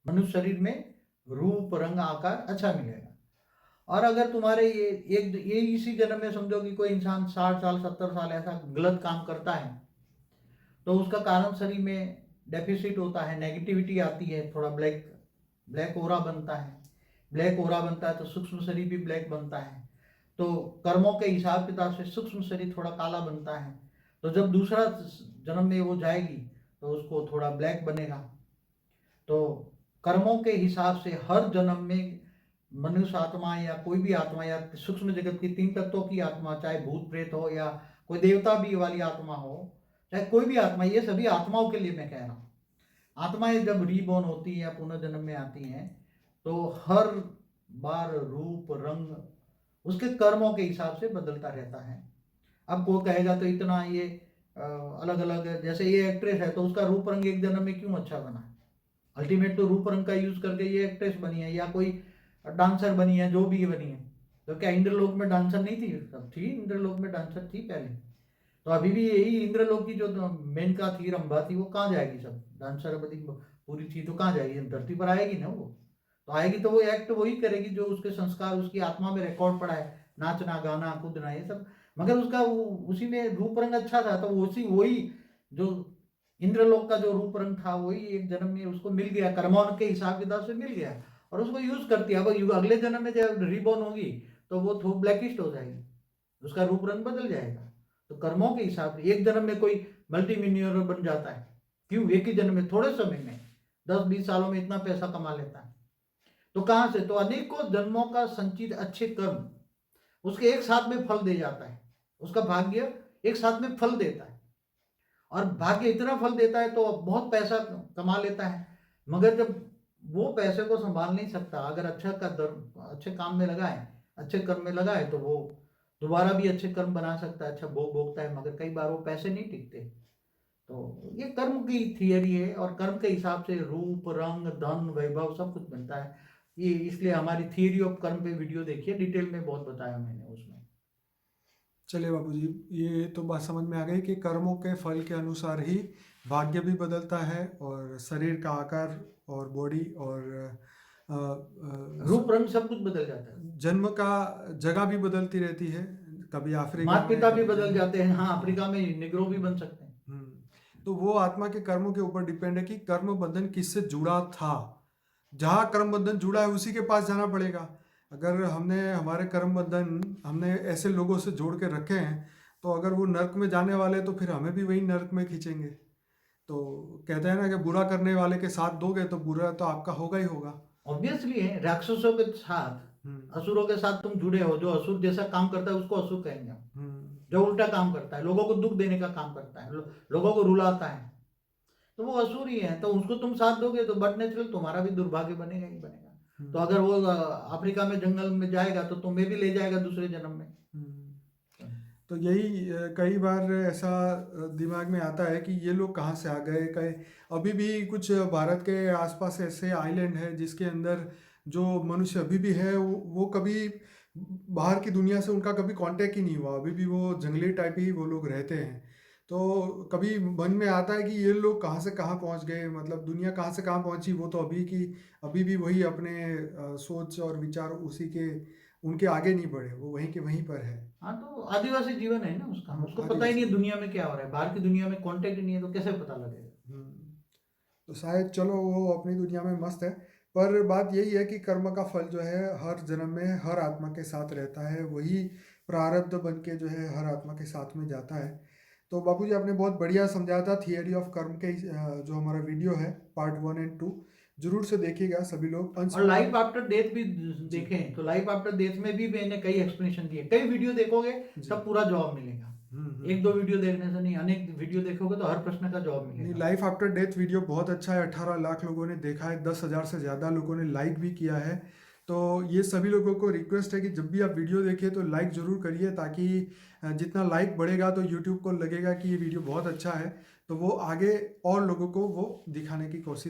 मनुष्य शरीर में रूप रंग आकार अच्छा मिलेगा। और अगर तुम्हारे ये इसी जन्म में समझो कि कोई इंसान 60 साल 70 साल ऐसा गलत काम करता है, तो उसका कारण शरीर में डेफिसिट होता है, नेगेटिविटी आती है, थोड़ा ब्लैक ब्लैक ओरा बनता है। ब्लैक ओरा बनता है तो सूक्ष्म शरीर भी ब्लैक बनता है। तो कर्मों के हिसाब किताब से सूक्ष्म शरीर थोड़ा काला बनता है। तो जब दूसरा जन्म में वो जाएगी तो उसको थोड़ा ब्लैक बनेगा। तो कर्मों के हिसाब से हर जन्म में मनुष्य आत्मा या कोई भी आत्मा या सूक्ष्म जगत की 3 तत्वों की आत्मा, चाहे भूत प्रेत हो या कोई देवता भी वाली आत्मा हो, चाहे कोई भी आत्मा, ये सभी आत्माओं के लिए मैं कह रहा हूँ। आत्माएं जब रीबॉर्न होती हैं या पुनर्जन्म में आती हैं तो हर बार रूप रंग उसके कर्मों के हिसाब से बदलता रहता है। अब कोई कहेगा तो इतना ये अलग अलग, जैसे ये एक्ट्रेस है तो उसका रूप रंग एक जन्म में क्यों अच्छा बना? अल्टीमेट तो रूप रंग का यूज करके ये एक्ट्रेस बनी है या कोई डांसर बनी है, जो भी बनी है। तो क्या इंद्रलोक में डांसर नहीं थी? सब थी, इंद्रलोक में डांसर थी पहले। तो अभी भी यही इंद्रलोक की जो मेनका थी, रंभा थी, वो कहाँ जाएगी? सब डांसर बदी पूरी थी तो कहाँ जाएगी? धरती पर आएगी ना वो। तो आएगी तो वो एक्ट वही करेगी जो उसके संस्कार, उसकी आत्मा में रिकॉर्ड पड़ा है, नाचना गाना कूदना ये सब। मगर उसका उसी में रूप रंग अच्छा था तो उसी वही जो इंद्रलोक का जो रूप रंग था वही एक जन्म में उसको मिल गया, कर्मों के हिसाब किताब से मिल गया और उसको यूज करती है। अब अगले जन्म में जब रिबॉर्न होगी तो वो थोड़ा ब्लैकिस्ट हो जाएगी, उसका रूप रंग बदल जाएगा। तो कर्मों के हिसाब से एक जन्म में कोई मल्टी मिलियनर बन जाता है, क्यों? एक ही जन्म में, थोड़े समय में, 10-20 सालों में इतना पैसा कमा लेता है। तो कहां से? तो अनेकों जन्मों का संचित अच्छे कर्म उसके एक साथ में फल दे जाता है। उसका भाग्य एक साथ में फल देता है और भाग्य इतना फल देता है तो बहुत पैसा कमा लेता है। मगर जब वो पैसे को संभाल नहीं सकता, अगर अच्छे काम में लगाए, अच्छे कर्म में लगाए, तो वो दोबारा भी अच्छे कर्म बना सकता है, अच्छा भोग भोगता है, मगर कई बार वो पैसे नहीं टिकते। तो ये कर्म की थियरी है और कर्म के हिसाब से रूप रंग धन वैभव सब कुछ बनता है। ये इसलिए हमारी थियरी ऑफ कर्म पे वीडियो देखिए, डिटेल में बहुत बताया मैंने उसमें। चलिए बापू जी, ये तो बात समझ में आ गई कि कर्मों के फल के अनुसार ही भाग्य भी बदलता है और शरीर का आकार और बॉडी और रूप रंग सब कुछ बदल जाता है। जन्म का जगह भी बदलती रहती है, कभी अफ्रीका माता में पिता भी कभी बदल जंगल। जाते हैं, हाँ, हाँ। अफ्रीका में निग्रो भी बन सकते हैं। तो वो आत्मा के कर्मों के ऊपर डिपेंड है कि कर्म बंधन किससे जुड़ा था। जहाँ कर्म बंधन जुड़ा है उसी के पास जाना पड़ेगा। अगर हमने हमारे कर्म बंधन हमने ऐसे लोगों से जोड़ के रखे हैं, तो अगर वो नर्क में जाने वाले तो फिर हमें भी वही नर्क में खींचेंगे। तो कहते हैं ना कि बुरा करने वाले के साथ दोगे तो बुरा तो आपका होगा ही होगा। ऑब्वियसली है, राक्षसों के साथ, हम्म। असुरों के साथ तुम जुड़े हो, जो असुर जैसा काम करता है उसको असुर कहेंगे हम। हम्म। जो उल्टा काम करता है, लोगों को दुख देने का काम करता है, लोगों को रुलाता है, तो वो असुर ही है। तो उसको तुम साथ दोगे तो बट नेचुरल तुम्हारा भी दुर्भाग्य बनेगा ही बनेगा। तो हम्म। अगर वो अफ्रीका में जंगल में जाएगा तो तुम्हें भी ले जाएगा दूसरे जन्म में। हम्म। तो यही कई बार ऐसा दिमाग में आता है कि ये लोग कहाँ से आ गए। कई अभी भी कुछ भारत के आसपास ऐसे आइलैंड है जिसके अंदर जो मनुष्य अभी भी है वो कभी बाहर की दुनिया से उनका कभी कांटेक्ट ही नहीं हुआ। अभी भी वो जंगली टाइप ही वो लोग रहते हैं। तो कभी मन में आता है कि ये लोग कहाँ से कहाँ पहुँच गए, मतलब दुनिया कहाँ से कहाँ पहुँची। वो तो अभी भी वही अपने सोच और विचार उसी के, उनके आगे नहीं बढ़े, वो वहीं के वहीं पर है। हाँ, तो आदिवासी जीवन है ना उसका, हाँ, उसको पता ही नहीं आदिवासी। है दुनिया में क्या हो रहा है, बाहर की दुनिया में कांटेक्ट ही नहीं है तो कैसे पता लगेगा? हम्म। तो शायद चलो वो अपनी दुनिया में मस्त है। पर बात यही है कि कर्म का फल जो है हर जन्म में हर आत्मा के साथ रहता है, वही प्रारब्ध बन के जो है हर आत्मा के साथ में जाता है। तो बाबूजी आपने बहुत बढ़िया समझाया था थियरी ऑफ कर्म के। जो हमारा वीडियो है पार्ट 1 और 2 जरूर से देखिएगा सभी लोग, अंश और में। लाइफ आफ्टर डेथ भी जी। देखें तो लाइफ आफ्टर डेथ में भी मैंने कई एक्सप्लेनेशन दिए, कई वीडियो देखोगे जी। तब पूरा जवाब मिलेगा। एक दो वीडियो देखने से नहीं, अनेक वीडियो देखोगे तो हर प्रश्न का जवाब नहीं, मिलेगा। लाइफ आफ्टर डेथ वीडियो बहुत अच्छा है। 18 लाख लोगों ने देखा है, 10,000 से ज़्यादा लोगों ने लाइक भी किया है। तो ये सभी लोगों को रिक्वेस्ट है कि जब भी आप वीडियो देखिए तो लाइक ज़रूर करिए, ताकि जितना लाइक बढ़ेगा तो यूट्यूब को लगेगा कि ये वीडियो बहुत अच्छा है, तो वो आगे और लोगों को वो दिखाने की कोशिश